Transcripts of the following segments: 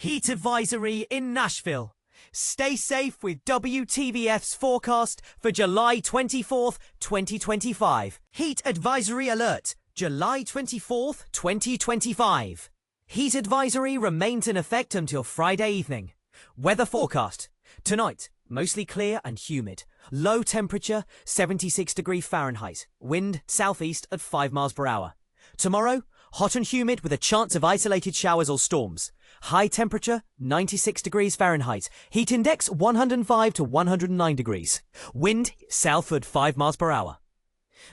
Heat advisory in Nashville. Stay safe with WTVF's forecast for July 24th, 2025. Heat advisory alert, July 24th, 2025. Heat advisory remains in effect until Friday evening. Weather forecast. Tonight, mostly clear and humid. Low temperature, 76 degrees Fahrenheit. Wind southeast at 5 miles per hour. Tomorrow, hot and humid with a chance of isolated showers or storms. High temperature, 96 degrees Fahrenheit. Heat index, 105 to 109 degrees. Wind southward 5 miles per hour.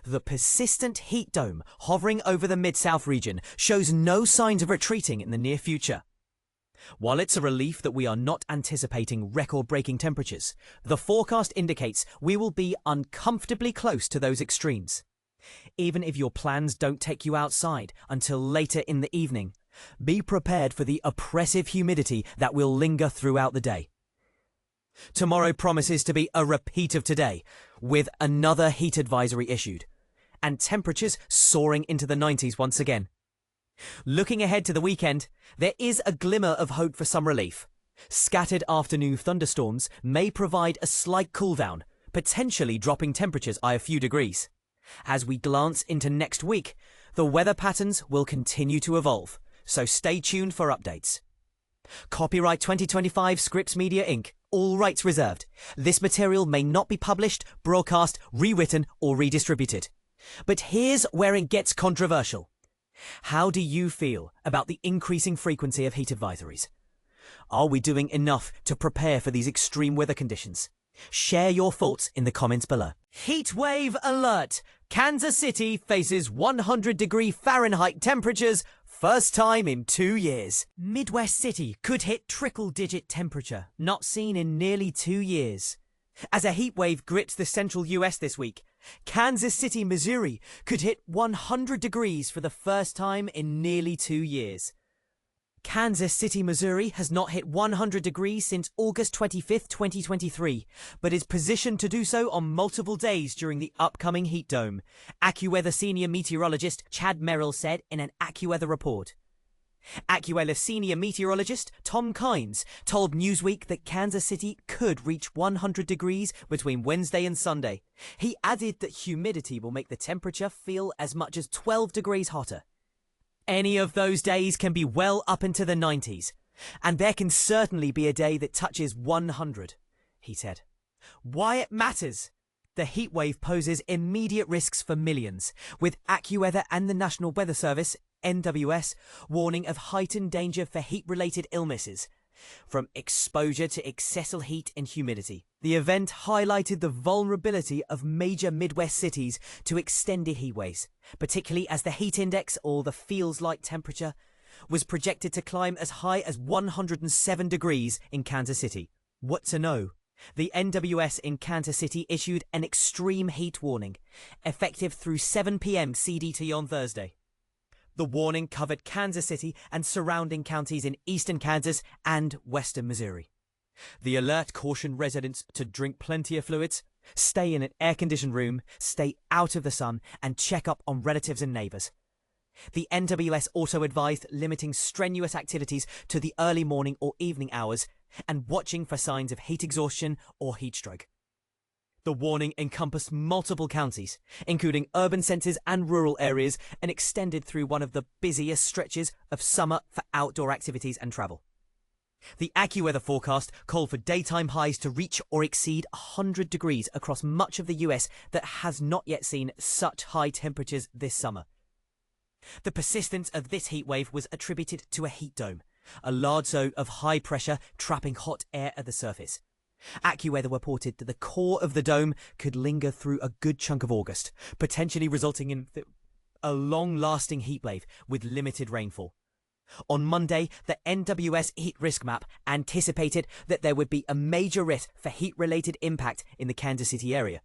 The persistent heat dome hovering over the Mid-South region shows no signs of retreating in the near future. While it's a relief that we are not anticipating record-breaking temperatures, the forecast indicates we will be uncomfortably close to those extremes. Even if your plans don't take you outside until later in the evening, be prepared for the oppressive humidity that will linger throughout the day. Tomorrow promises to be a repeat of today, with another heat advisory issued, and temperatures soaring into the 90s once again. Looking ahead to the weekend, there is a glimmer of hope for some relief. Scattered afternoon thunderstorms may provide a slight cooldown, potentially dropping temperatures by a few degrees. As we glance into next week, the weather patterns will continue to evolve, so stay tuned for updates. Copyright 2025 Scripps Media Inc. All rights reserved. This material may not be published, broadcast, rewritten, or redistributed. But here's where it gets controversial. How do you feel about the increasing frequency of heat advisories? Are we doing enough to prepare for these extreme weather conditions? Share your thoughts in the comments below. Heat wave alert! Kansas City faces 100-degree Fahrenheit temperatures, first time in 2 years. Midwest City could hit triple-digit temperature, not seen in nearly 2 years. As a heat wave grips the central US this week, Kansas City, Missouri could hit 100 degrees for the first time in nearly 2 years. Kansas City, Missouri has not hit 100 degrees since August 25th, 2023, but is positioned to do so on multiple days during the upcoming heat dome, AccuWeather senior meteorologist Chad Merrill said in an AccuWeather report. AccuWeather senior meteorologist Tom Kynes told Newsweek that Kansas City could reach 100 degrees between Wednesday and Sunday. He added that humidity will make the temperature feel as much as 12 degrees hotter. Any of those days can be well up into the 90s, and there can certainly be a day that touches 100, he said. Why it matters? The heat wave poses immediate risks for millions, with AccuWeather and the National Weather Service, NWS, warning of heightened danger for heat-related illnesses, from exposure to excessive heat and humidity. The event highlighted the vulnerability of major Midwest cities to extended heat waves, particularly as the heat index, or the feels-like temperature, was projected to climb as high as 107 degrees in Kansas City. What to know? The NWS in Kansas City issued an extreme heat warning, effective through 7 p.m. CDT on Thursday. The warning covered Kansas City and surrounding counties in eastern Kansas and western Missouri. The alert cautioned residents to drink plenty of fluids, stay in an air-conditioned room, stay out of the sun, and check up on relatives and neighbours. The NWS also advised limiting strenuous activities to the early morning or evening hours and watching for signs of heat exhaustion or heat stroke. The warning encompassed multiple counties, including urban centres and rural areas, and extended through one of the busiest stretches of summer for outdoor activities and travel. The AccuWeather forecast called for daytime highs to reach or exceed 100 degrees across much of the US that has not yet seen such high temperatures this summer. The persistence of this heat wave was attributed to a heat dome, a large zone of high pressure trapping hot air at the surface. AccuWeather reported that the core of the dome could linger through a good chunk of August, potentially resulting in a long-lasting heat wave with limited rainfall. On Monday, the NWS heat risk map anticipated that there would be a major risk for heat-related impact in the Kansas City area.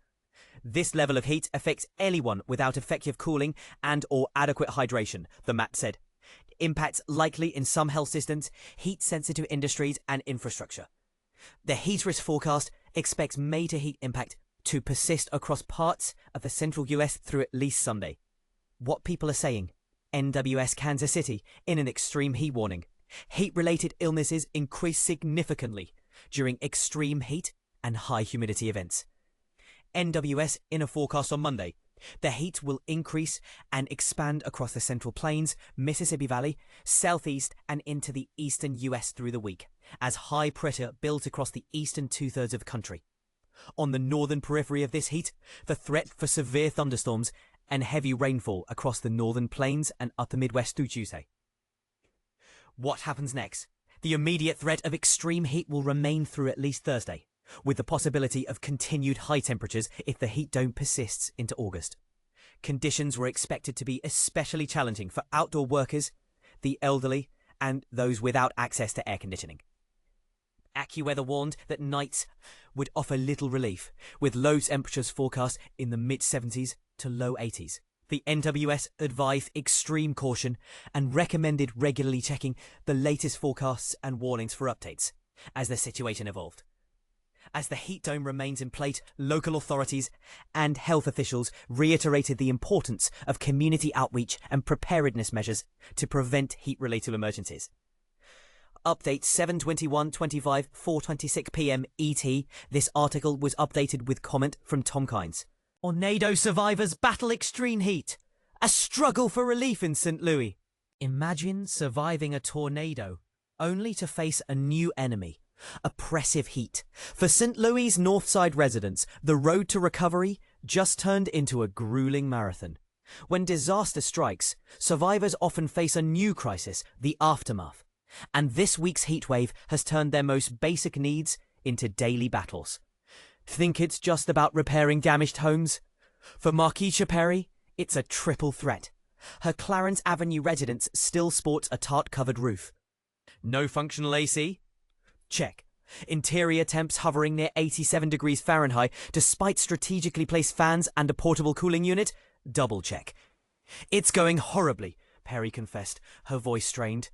This level of heat affects anyone without effective cooling and/or adequate hydration, the map said. Impacts likely in some health systems, heat-sensitive industries, and infrastructure. The heat risk forecast expects major heat impact to persist across parts of the central US through at least Sunday. What people are saying, NWS Kansas City in an extreme heat warning. Heat-related illnesses increase significantly during extreme heat and high humidity events. NWS in a forecast on Monday. The heat will increase and expand across the Central Plains, Mississippi Valley, southeast and into the eastern US through the week, as high pressure builds across the eastern two-thirds of the country. On the northern periphery of this heat, the threat for severe thunderstorms and heavy rainfall across the northern plains and upper Midwest through Tuesday. What happens next? The immediate threat of extreme heat will remain through at least Thursday, with the possibility of continued high temperatures if the heat dome persists into August. Conditions were expected to be especially challenging for outdoor workers, the elderly, and those without access to air conditioning. AccuWeather warned that nights would offer little relief, with low temperatures forecast in the mid-70s to low 80s. The NWS advised extreme caution and recommended regularly checking the latest forecasts and warnings for updates as the situation evolved. As the heat dome remains in place, local authorities and health officials reiterated the importance of community outreach and preparedness measures to prevent heat-related emergencies. Update 7/21/25, 4:26 p.m. ET. This article was updated with comment from Tom Kynes. Tornado survivors battle extreme heat. A struggle for relief in St. Louis. Imagine surviving a tornado only to face a new enemy. Oppressive heat. For St. Louis' Northside residents, the road to recovery just turned into a grueling marathon. When disaster strikes, survivors often face a new crisis, the aftermath. And this week's heatwave has turned their most basic needs into daily battles. Think it's just about repairing damaged homes? For Marquisha Perry, it's a triple threat. Her Clarence Avenue residence still sports a tarp-covered roof. No functional AC? Check. Interior temps hovering near 87 degrees Fahrenheit despite strategically placed fans and a portable cooling unit? Double check. It's going horribly, Perry confessed, her voice strained.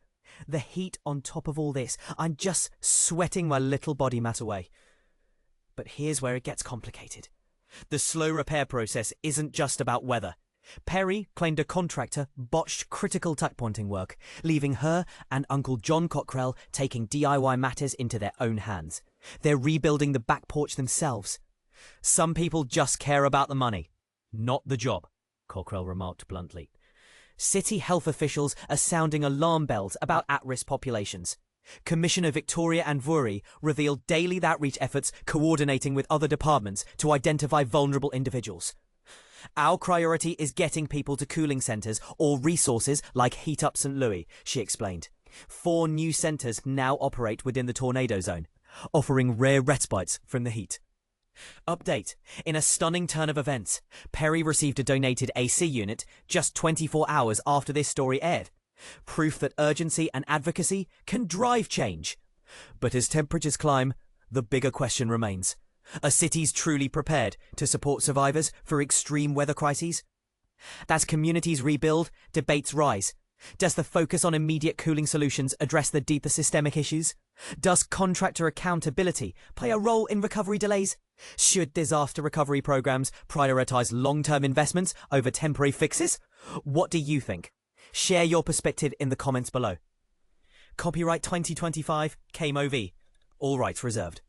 The heat on top of all this, I'm just sweating my little body mass away. But here's where it gets complicated. The slow repair process isn't just about weather. Perry claimed a contractor botched critical tuck pointing work, leaving her and Uncle John Cockrell taking DIY matters into their own hands. They're rebuilding the back porch themselves. Some people just care about the money, not the job, Cockrell remarked bluntly. City health officials are sounding alarm bells about at-risk populations. Commissioner Victoria Anvuri revealed daily outreach efforts coordinating with other departments to identify vulnerable individuals. Our priority is getting people to cooling centres or resources like Heat Up St. Louis, she explained. 4 new centres now operate within the tornado zone, offering rare respites from the heat. Update. In a stunning turn of events, Perry received a donated AC unit just 24 hours after this story aired. Proof that urgency and advocacy can drive change. But as temperatures climb, the bigger question remains. Are cities truly prepared to support survivors for extreme weather crises? As communities rebuild, debates rise. Does the focus on immediate cooling solutions address the deeper systemic issues? Does contractor accountability play a role in recovery delays? Should disaster recovery programs prioritize long-term investments over temporary fixes? What do you think? Share your perspective in the comments below. Copyright 2025, KMOV. All rights reserved.